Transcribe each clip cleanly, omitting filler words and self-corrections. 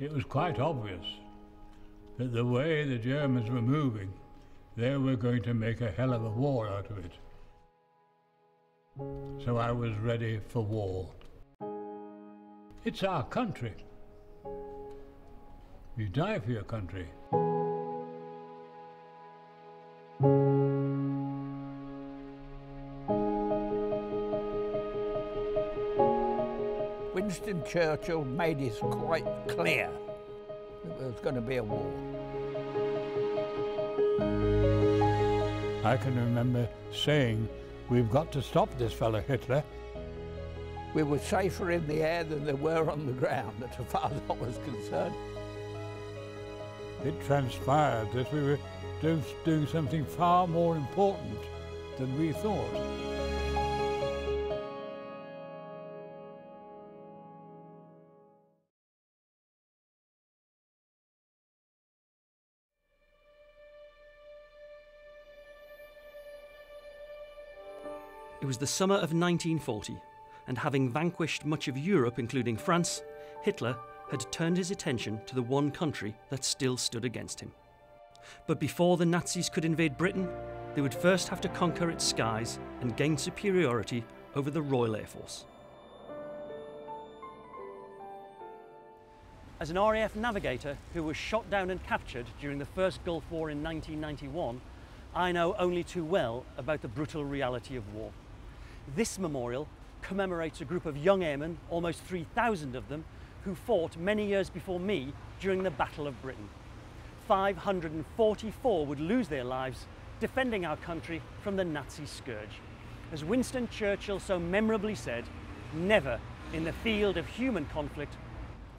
It was quite obvious that the way the Germans were moving, they were going to make a hell of a war out of it. So I was ready for war. It's our country. You die for your country. Winston Churchill made it quite clear that there was going to be a war. I can remember saying, we've got to stop this fellow Hitler. We were safer in the air than they were on the ground, as far as I was concerned. It transpired that we were doing something far more important than we thought. It was the summer of 1940, and having vanquished much of Europe, including France, Hitler had turned his attention to the one country that still stood against him. But before the Nazis could invade Britain, they would first have to conquer its skies and gain superiority over the Royal Air Force. As an RAF navigator who was shot down and captured during the first Gulf War in 1991, I know only too well about the brutal reality of war. This memorial commemorates a group of young airmen, almost 3,000 of them, who fought many years before me during the Battle of Britain. 544 would lose their lives defending our country from the Nazi scourge. As Winston Churchill so memorably said, never in the field of human conflict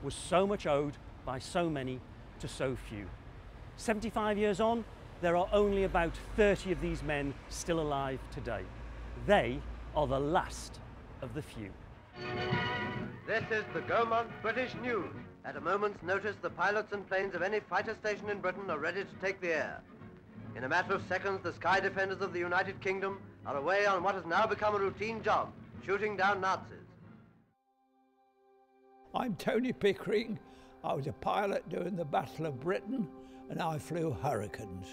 was so much owed by so many to so few. 75 years on, there are only about 30 of these men still alive today. They are the last of the few. This is the Gaumont British News. At a moment's notice, the pilots and planes of any fighter station in Britain are ready to take the air. In a matter of seconds, the sky defenders of the United Kingdom are away on what has now become a routine job, shooting down Nazis. I'm Tony Pickering. I was a pilot during the Battle of Britain, and I flew Hurricanes.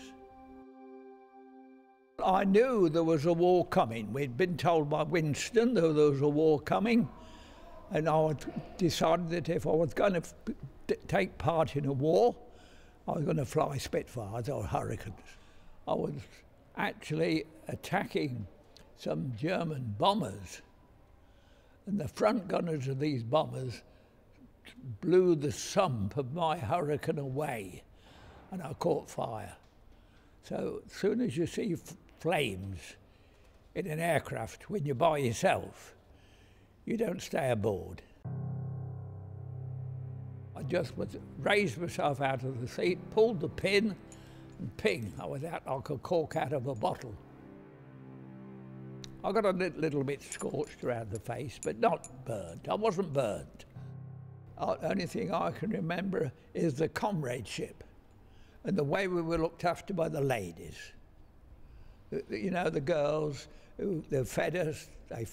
I knew there was a war coming. We'd been told by Winston that there was a war coming, and I decided that if I was going to take part in a war, I was going to fly Spitfires or Hurricanes. I was actually attacking some German bombers, and the front gunners of these bombers blew the sump of my Hurricane away, and I caught fire. So as soon as you see flames in an aircraft when you're by yourself, you don't stay aboard. I just raised myself out of the seat, pulled the pin, and ping, I was out like a cork out of a bottle. I got a little bit scorched around the face, but not burned. I wasn't burned. The only thing I can remember is the comradeship and the way we were looked after by the ladies. You know, the girls, they fed us, they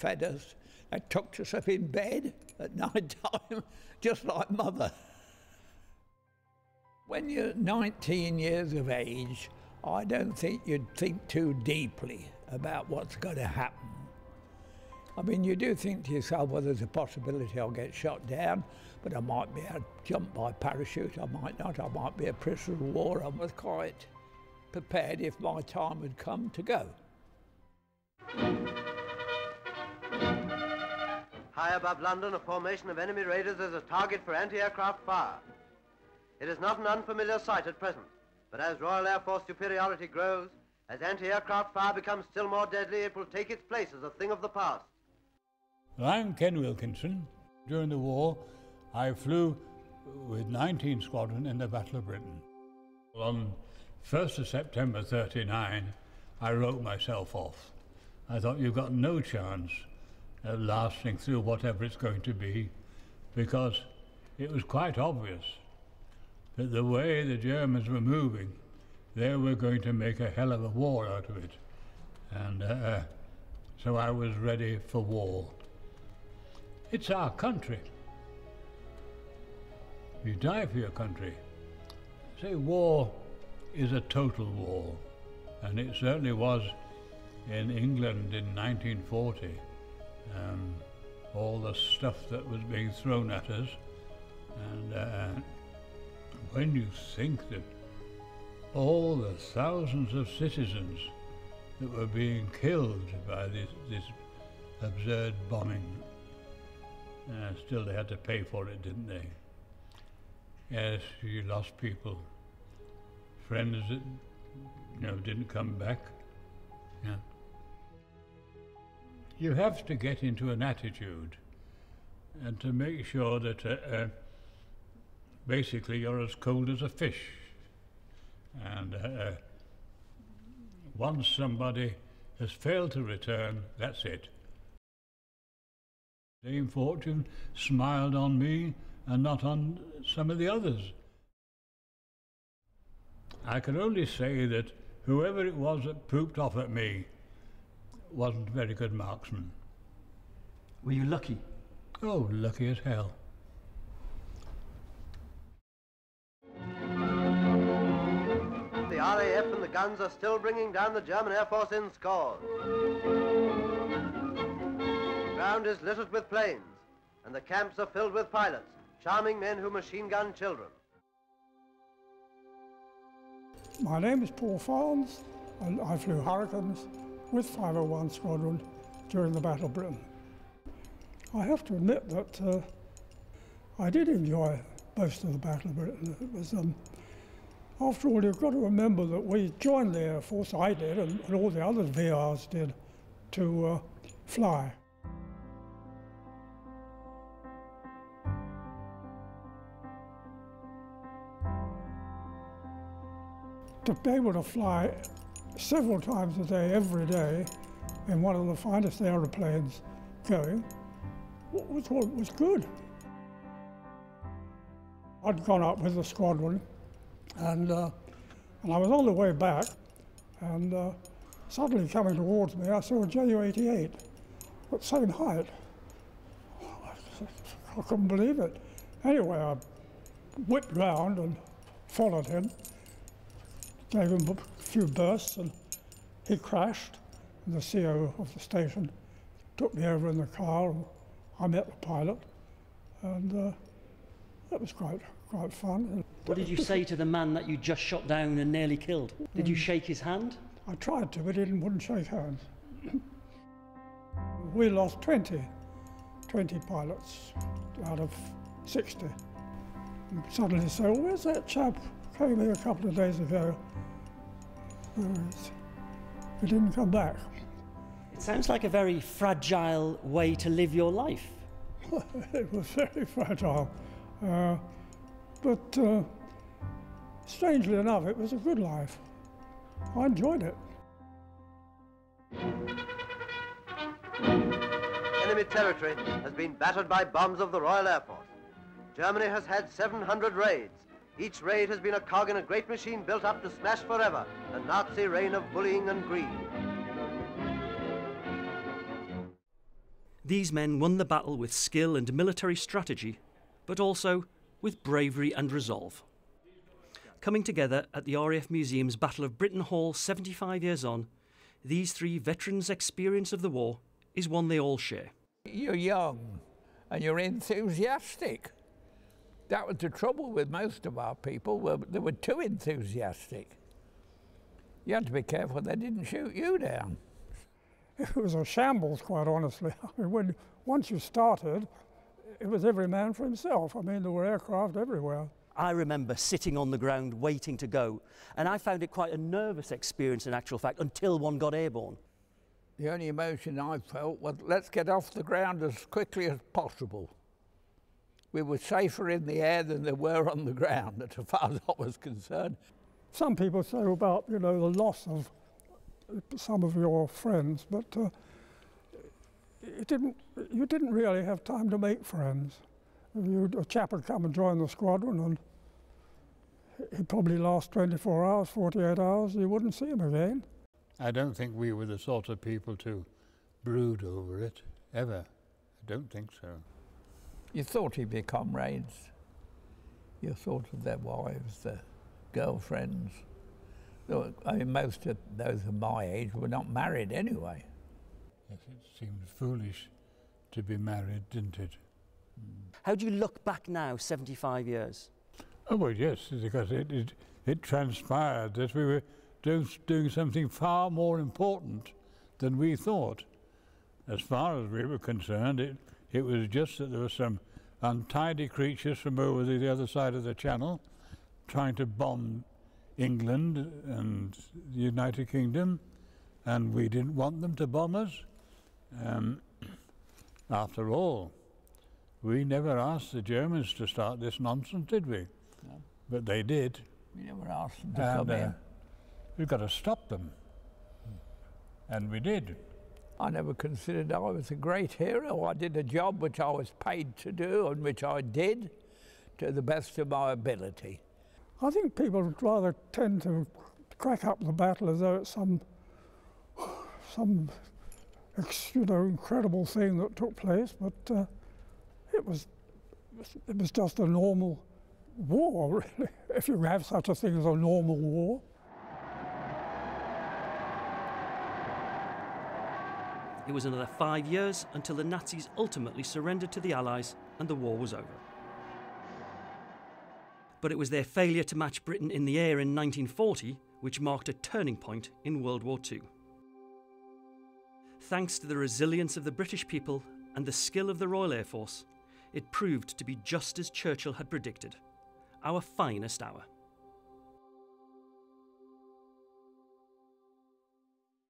tucked us up in bed at night time, just like mother. When you're 19 years of age, I don't think you'd think too deeply about what's going to happen. I mean, you do think to yourself, well, there's a possibility I'll get shot down, but I might be able to jump by parachute, I might not, I might be a prisoner of war. I was quite prepared if my time had come to go. High above London, a formation of enemy raiders is a target for anti-aircraft fire. It is not an unfamiliar sight at present, but as Royal Air Force superiority grows, as anti-aircraft fire becomes still more deadly, it will take its place as a thing of the past. I'm Ken Wilkinson. During the war, I flew with 19 Squadron in the Battle of Britain. On 1st of September 39, I wrote myself off. I thought, you've got no chance of lasting through whatever it's going to be, because it was quite obvious that the way the Germans were moving, they were going to make a hell of a war out of it. And so I was ready for war. It's our country. You die for your country. Say war is a total war, and it certainly was in England in 1940. All the stuff that was being thrown at us, and when you think that all the thousands of citizens that were being killed by this absurd bombing, still they had to pay for it, didn't they? Yes, you lost people, friends that didn't come back. Yeah. You have to get into an attitude and to make sure that basically you're as cold as a fish. And once somebody has failed to return, that's it. Dame Fortune smiled on me and not on some of the others. I can only say that whoever it was that pooped off at me wasn't a very good marksman. Were you lucky? Oh, lucky as hell. The RAF and the guns are still bringing down the German Air Force in scores. The ground is littered with planes, and the camps are filled with pilots, charming men who machine gun children. My name is Paul Farnes, and I flew Hurricanes with 501 Squadron during the Battle of Britain. I have to admit that I did enjoy most of the Battle of Britain. It was, after all, you've got to remember that we joined the Air Force, I did, and all the other VRs did, to fly. To be able to fly several times a day, every day, in one of the finest aeroplanes going, was good. I'd gone up with the squadron, and I was on the way back, and suddenly coming towards me, I saw a Ju-88 at the same height. I couldn't believe it. Anyway, I whipped round and followed him. Gave him a few bursts, and he crashed. And the CO of the station took me over in the car, and I met the pilot, and that was quite fun. What did you say to the man that you just shot down and nearly killed? Did you shake his hand? I tried to, but he wouldn't shake hands. We lost 20 pilots out of 60. And suddenly say, well, where's that chap who came here a couple of days ago? He didn't come back. It sounds like a very fragile way to live your life. It was very fragile. But strangely enough, it was a good life. I enjoyed it. Enemy territory has been battered by bombs of the Royal Air Force. Germany has had 700 raids. Each raid has been a cog in a great machine built up to smash forever the Nazi reign of bullying and greed. These men won the battle with skill and military strategy, but also with bravery and resolve. Coming together at the RAF Museum's Battle of Britain Hall 75 years on, these three veterans' experience of the war is one they all share. You're young and you're enthusiastic. That was the trouble with most of our people. They were too enthusiastic. You had to be careful they didn't shoot you down. It was a shambles, quite honestly. I mean, once you started, it was every man for himself. I mean, there were aircraft everywhere. I remember sitting on the ground waiting to go, and I found it quite a nervous experience in actual fact until one got airborne. The only emotion I felt was, let's get off the ground as quickly as possible. We were safer in the air than they were on the ground, as far as I was concerned. Some people say about, the loss of some of your friends, but you didn't really have time to make friends. A chap would come and join the squadron, and he'd probably last 24 hours, 48 hours, you wouldn't see him again. I don't think we were the sort of people to brood over it, ever. I don't think so. You thought he'd be comrades. You thought of their wives, their girlfriends. I mean, most of those of my age were not married anyway. Yes, it seemed foolish to be married, didn't it? How do you look back now, 75 years? Oh, well, yes, because it transpired that we were doing something far more important than we thought. As far as we were concerned, it was just that there were some untidy creatures from over the other side of the Channel trying to bomb England and the United Kingdom, and we didn't want them to bomb us. After all, we never asked the Germans to start this nonsense, did we? No. But they did. We never asked them to come in. We've got to stop them. And we did. I never considered I was a great hero. I did a job which I was paid to do and which I did to the best of my ability. I think people would rather tend to crack up the battle as though it's some incredible thing that took place, but it was just a normal war, really, if you have such a thing as a normal war. It was another 5 years until the Nazis ultimately surrendered to the Allies and the war was over. But it was their failure to match Britain in the air in 1940 which marked a turning point in World War II. Thanks to the resilience of the British people and the skill of the Royal Air Force, it proved to be just as Churchill had predicted, our finest hour.